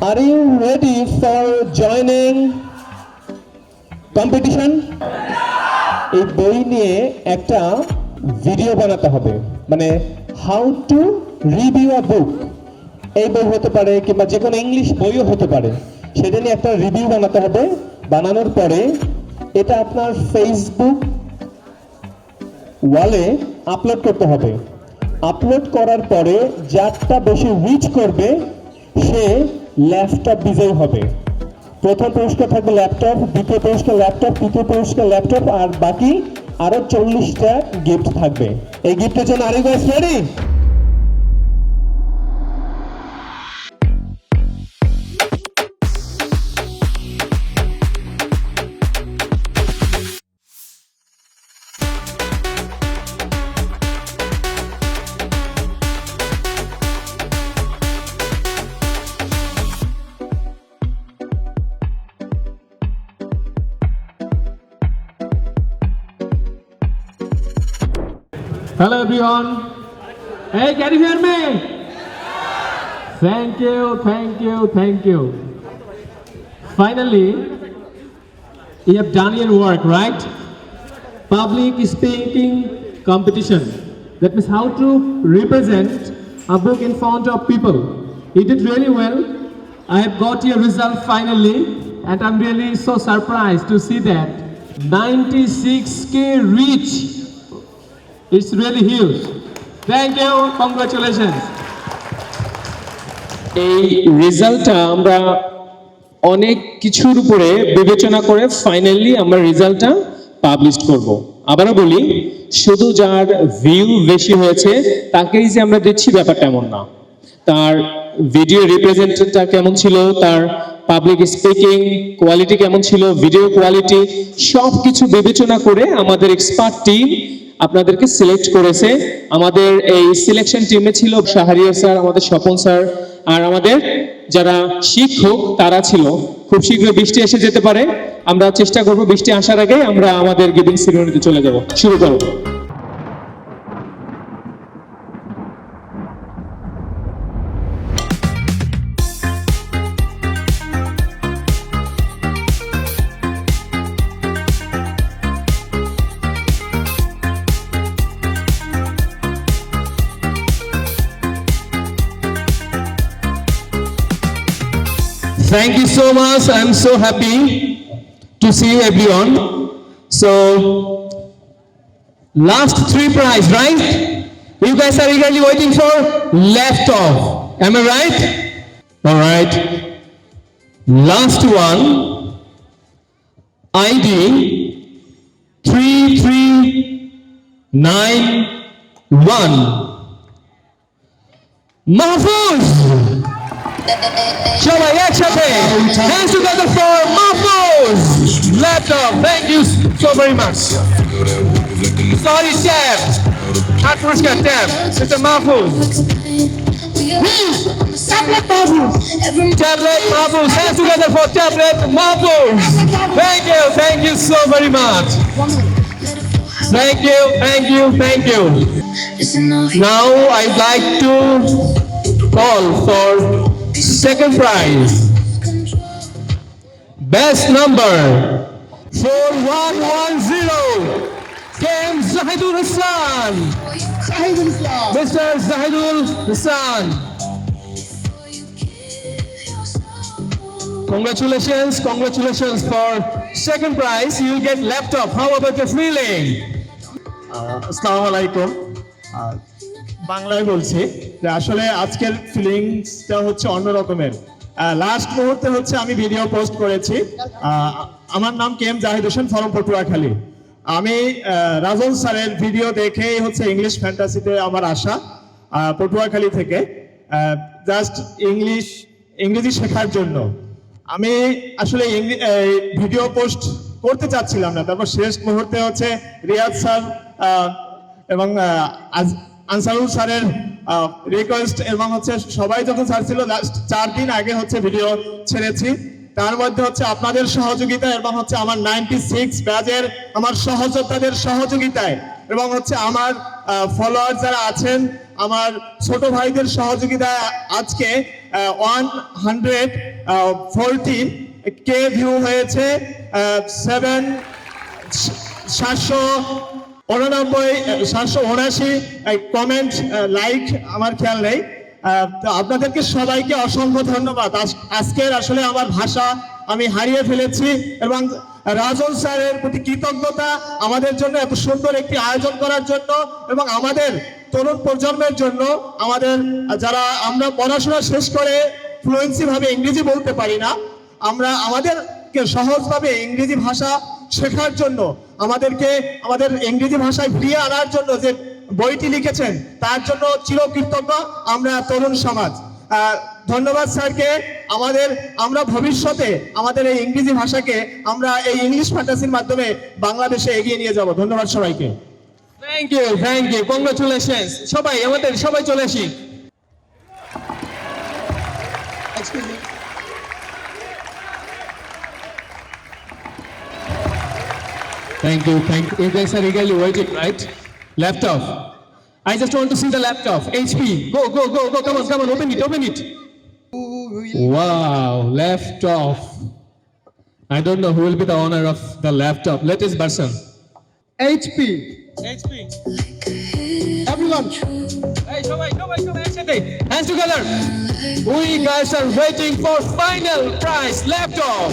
Are you ready for joining competition? এই বই নিয়ে একটা ভিডিও বানাতে হবে, মানে হাউ টু রিভিউ আ বুক। এই বই হতে পারে কিংবা যে কোনো ইংলিশ বইও হতে পারে, সেটা নিয়ে একটা রিভিউ বানাতে হবে। বানানোর পরে এটা আপনার ফেসবুক ওয়ালে আপলোড করতে হবে। আপলোড করার পরে যারটা বেশি রিচ করবে সে ল্যাপটপ বিজয়ী হবে। প্রথম পুরস্কার থাকবে ল্যাপটপ, দ্বিতীয় পুরস্কার ল্যাপটপ, তৃতীয় পুরস্কার ল্যাপটপ, আর বাকি আরো 40টা গিফট থাকবে। এই গিফটের জন্য are you guys ready? Hello everyone. Hey, can you hear me? Thank you, thank you, thank you. Finally, you have done your work, right? Public speaking competition. That means how to represent a book in front of people. You did really well. I have got your result finally, and I'm really so surprised to see that 96K reach. It's really huge. Thank you. Congratulations. এই রেজাল্টটা আমরা অনেক কিছুর উপরে বিবেচনা করে finally আমরা রেজাল্টটা পাবলিশ করব। আবারও বলি, শুধু যার ভিউ বেশি হয়েছে তাকেই যে আমরা দিচ্ছি ব্যাপারটা এমন না। তার ভিডিও রিপ্রেজেন্টেশনটা কেমন ছিল, তার পাবলিক স্পিকিং কোয়ালিটি কেমন ছিল, ভিডিও কোয়ালিটি, সব কিছু বিবেচনা করে আমাদের এক্সপার্ট টিম আপনাদেরকে সিলেক্ট করেছে। আমাদের এই সিলেকশন টিমে ছিল শাহরিয়ার স্যার, আমাদের স্বপন স্যার, আর আমাদের যারা শিক্ষক তারা ছিল। খুব শীঘ্র বৃষ্টি এসে যেতে পারে, আমরা চেষ্টা করব বৃষ্টি আসার আগে আমরা আমাদের গিভিং সেরিমনিতে চলে যাব। শুরু করব। Thank you so much. I'm so happy to see everyone. So, last 3 prize, right? You guys are eagerly waiting for laptop. Am I right? All right. Last one, ID 3391. Mahfouz! সবাই একসাথে hands together for Mahfouz laptop. Thank you so very much. Sorry, Tab. Not puruskar, Tab. Mr. Mahfouz. Tablet Mahfouz. Tablet Mahfouz. Hands together for Tablet Mahfouz. Thank you so very much. Thank you. Now I'd like to call for second prize. Best number 4110 came Zahidul Hassan. Mr. Zahidul Hassan. Congratulations for second prize. You get laptop. How about your feeling? আসসালামু আলাইকুম। বাংলায় বলছি যে আসলে আজকের ফিলিংসটা হচ্ছে অন্য রকমের। লাস্ট মুহূর্তে হচ্ছে আমি ভিডিও পোস্ট করেছি। আমার নাম কেএম জাহিদ হোসেন, ফরম পটুয়াখালী। আমি রাজন স্যারের ভিডিও দেখেই হচ্ছে ইংলিশ ফ্যান্টাসিতে আমার আসা, পটুয়াখালী থেকে জাস্ট ইংরেজি শেখার জন্য। আমি আসলে ভিডিও পোস্ট করতে চাচ্ছিলাম না, তারপর শেষ মুহূর্তে হচ্ছে রিয়াদ স্যার এবং আনসারুল স্যারের রিকোয়েস্ট এবং হচ্ছে সবাই যখন স্যার ছিল লাস্ট 4 দিন আগে হচ্ছে ভিডিও ছেড়েছি। তার মধ্যে হচ্ছে আপনাদের সহযোগিতা এবং হচ্ছে আমার 96 ব্যাচের আমার সহযোদ্ধাদের সহযোগিতায় এবং হচ্ছে আমার ফলোয়ার যারা আছেন, আমার ছোট ভাইদের সহযোগিতায় আজকে 114 কে ভিউ হয়েছে, 779 কমেন্ট লাইক আমার খেয়াল নেই। তো আপনাদেরকে সবাইকে অসংখ্য ধন্যবাদ। আজকের আসলে আমার ভাষা আমি হারিয়ে ফেলেছি এবং রাজন স্যারের প্রতি কৃতজ্ঞতা আমাদের জন্য এত সুন্দর একটি আয়োজন করার জন্য এবং আমাদের তরুণ প্রজন্মের জন্য, আমাদের যারা আমরা পড়াশোনা শেষ করে ফ্লুয়েন্সি ভাবে ইংরেজি বলতে পারি না, আমরা আমাদেরকে সহজভাবে ইংরেজি ভাষা শেখার জন্য, আমাদেরকে আমাদের ইংরেজি ভাষায় ফিরিয়ে আনার জন্য যে বইটি লিখেছেন তার জন্য চিরকৃতজ্ঞ আমরা তরুণ সমাজ। ধন্যবাদ স্যারকে। আমরা ভবিষ্যতে আমাদের এই ইংরেজি ভাষাকে আমরা এই ইংলিশ ফ্যান্টাসির মাধ্যমে বাংলাদেশে এগিয়ে নিয়ে যাব। ধন্যবাদ সবাইকে। Thank you, congratulations. সবাই চলে আসি। Thank you. You guys are eagerly waiting, right? Laptop. I just want to see the laptop. HP. Go. Come on. Open it. Wow, laptop. I don't know who will be the owner of the laptop. Latest version. HP. Everyone. Hey, somebody, hands together. We guys are waiting for final prize laptop.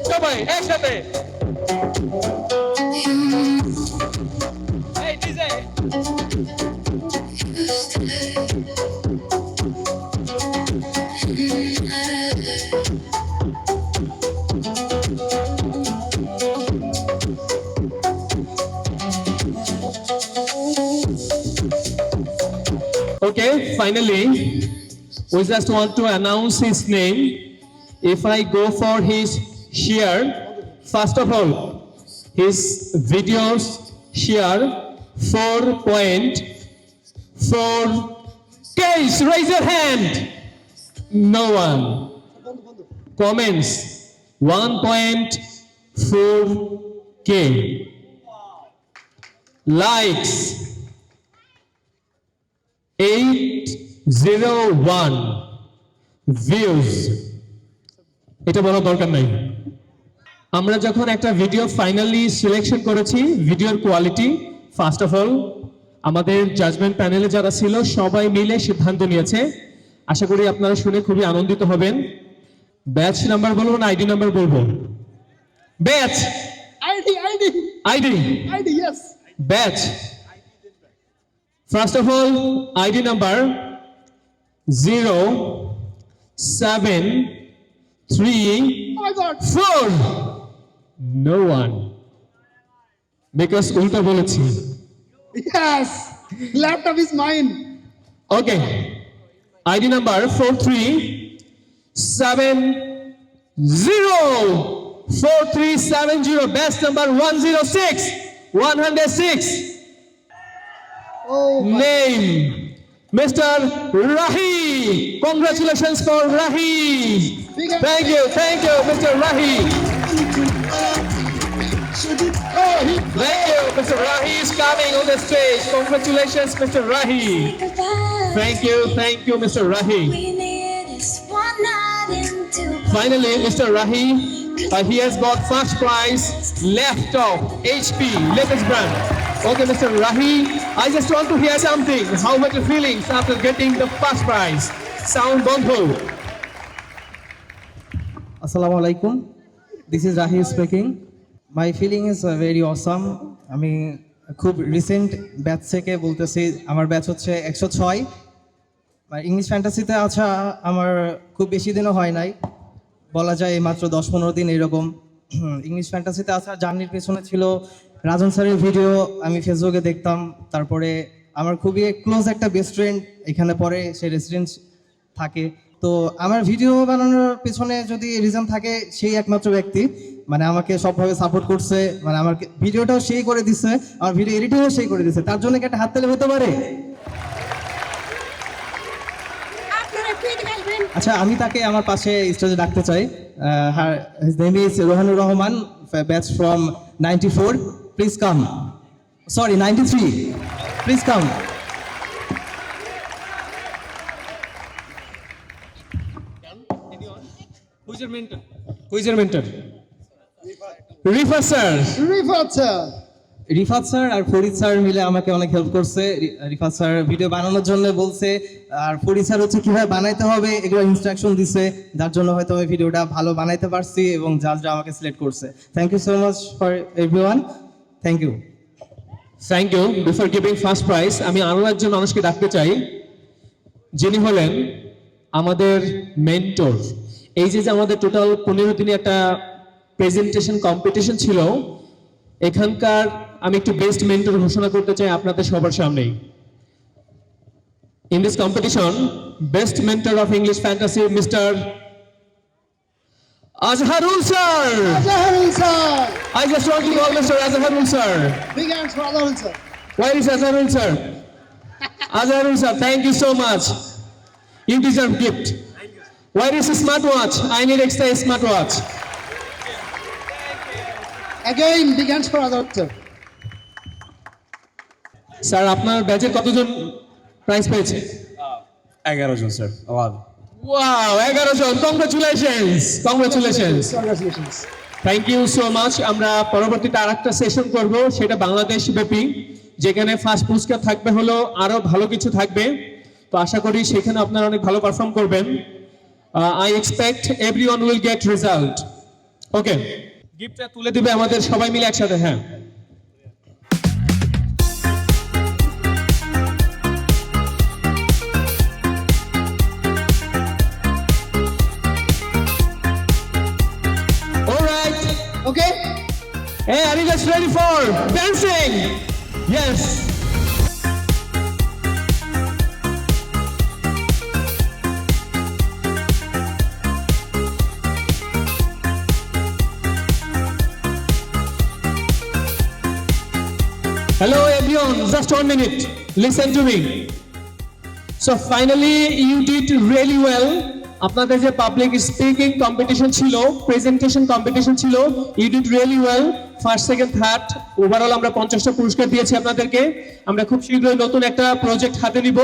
Somebody, একসাথে. Hey, DJ. Okay, finally, we just want to announce his name. If I go for his share, first of all, his videos share 4.4K. Raise your hand. No one. Comments 1.4K. Likes 801. Views. এটা বলা দরকার নাই। আমরা যখন একটা video finally selection করেছি, ভিডিওর quality first of all আমাদের জাজমেন্ট প্যানেলে যারা ছিল সবাই মিলে সিদ্ধান্ত নিয়েছে। আশা করি আপনারা শুনে খুবই আনন্দিত হবেন। ব্যাচ নাম্বার বলবো না আইডি নাম্বার বলবো? Batch ID Yes. Batch. First of all, ID number 073 Oh my God. 4. No one. Because ulta bolechi. Yes. Laptop is mine. Okay. ID number 4370. Best number 106. Oh my. Name Mr. Rahi. Congratulations for Rahi. Thank you, Mr. Rahi. Thank you, Mr. Rahi is coming on the stage. Congratulations, Mr. Rahi. Thank you, Mr. Rahi. Finally, Mr. Rahi, he has got first prize, laptop, HP, latest brand. Okay, Mr. Rahi, I just want to hear something. How were your feelings after getting the first prize? Sound bondho. Assalamu alaikum. This is Rahi speaking. My feeling is very awesome. আমি খুব recent batch থেকে বলতেছি, আমার batch হচ্ছে 106। English ফ্যান্টাসিতে আচ্ছা আমার খুব বেশি দিনও হয় নাই, বলা যায় মাত্র 10-15 দিন এরকম। ইংলিশ ফ্যান্টাসিতে আসা জার্নির পেছনে ছিল রাজন স্যারের ভিডিও আমি ফেসবুকে দেখতাম, তারপরে আমার খুবই ক্লোজ একটা বেস্ট ফ্রেন্ড এখানে পড়ে, সে রেসিডেন্ট থাকে। তো আমার ভিডিও বানানোর পেছনে যদি রিজন থাকে সেই একমাত্র ব্যক্তি, মানে আমাকে সবভাবে সাপোর্ট করছে, মানে আমার ভিডিওটাও সেই করে দিচ্ছে, আমার ভিডিও এডিটিংও সেই করে দিচ্ছে, তার জন্য কি একটা হাততালি হতে পারে? আচ্ছা, আমি তাকে আমার পাশে স্টেজে ডাকতে চাই। His name is Rohanur Rahman, batch from 94। Please come. Sorry, 93। Please come. Who's your mentor? Rifat sir. Rifat sir. Rifat sir আর ফরিদ স্যার মিলে আমাকে অনেক হেল্প করছে। রিফাত স্যার ভিডিও বানানোর জন্য বলছে, আর ফরিদ স্যার হচ্ছে কিভাবে বানাইতে হবে এগুলো ইনস্ট্রাকশন দিছে, যার জন্য হয়তো আমি ভিডিওটা ভালো বানাইতে পারছি এবং জাজরা আমাকে সিলেক্ট করছে। Thank you so much for everyone, thank you. Thank you. Before giving first prize আমি আরো একজন মানুষকে ডাকতে চাই, যিনি হলেন আমাদের মেন্টর। এই যে আমাদের টোটাল 15 দিনে একটা প্রেজেন্টেশন কম্পিটিশন ছিল, এখানকার আমি একটু বেস্ট মেন্টর ঘোষণা করতে চাই আপনাদের সবার সামনেই। In this competition best mentor of English fantasy mister Azharul sir. Azharul sir. I just want to call Mr. Azharul sir. Big hands for Azharul sir. Where is Azharul sir? Azharul sir, thank you so much. You deserve gift. Where is the smartwatch? I need extra smartwatch. Again, big hands for Azharul sir. Sir আপনার ব্যাচের কতজন prize পেয়েছে? 11 জন sir. Wow, 11 জন। Congratulations. Congratulations. Thank you so much. আমরা পরবর্তীতে আরেকটা session করব, সেটা বাংলাদেশ ব্যাপী, যেখানে ফার্স্ট পুরস্কার থাকবে হলো আরো ভালো কিছু থাকবে। তো আশা করি সেখানে আপনারা অনেক ভালো পারফর্ম করবেন। I expect everyone will get result. Okay, গিফটটা তুলে দিবে আমাদের সবাই মিলে একসাথে। হ্যাঁ, Okay? hey, are you guys ready for dancing? Yes. Hello everyone, just 1 minute. Listen to me. So finally you did really well. আপনাদের যে পাবলিক স্পিকিং কম্পিটিশন ছিল, প্রেজেন্টেশন কম্পিটিশন ছিল, you did really well. First, second, third, overall আমরা 50টা পুরস্কার দিয়েছি আপনাদেরকে। আমরা খুব শীঘ্রই নতুন একটা প্রজেক্ট হাতে নিব,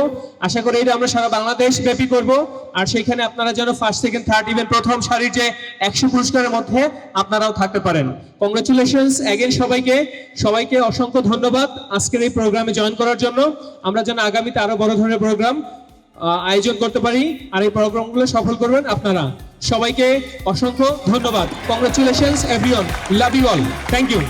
আশা করি এটা আমরা সারা বাংলাদেশ ব্যাপী করব। আর সেখানে আপনারা যেন ফার্স্ট, সেকেন্ড, থার্ড, ইভেন প্রথম সারির যে 100 পুরস্কারের মধ্যে আপনারাও থাকতে পারেন। কংগ্রাচুলেশনস এগেন সবাইকে অসংখ্য ধন্যবাদ আজকের এই প্রোগ্রামে জয়েন করার জন্য। আমরা যেন আগামীতে আরো বড় ধরনের প্রোগ্রাম আয়োজন করতে পারি, আর এই প্রোগ্রামগুলো সফল করবেন আপনারা। সবাইকে অসংখ্য ধন্যবাদ। Congratulations everyone, love you all, thank you.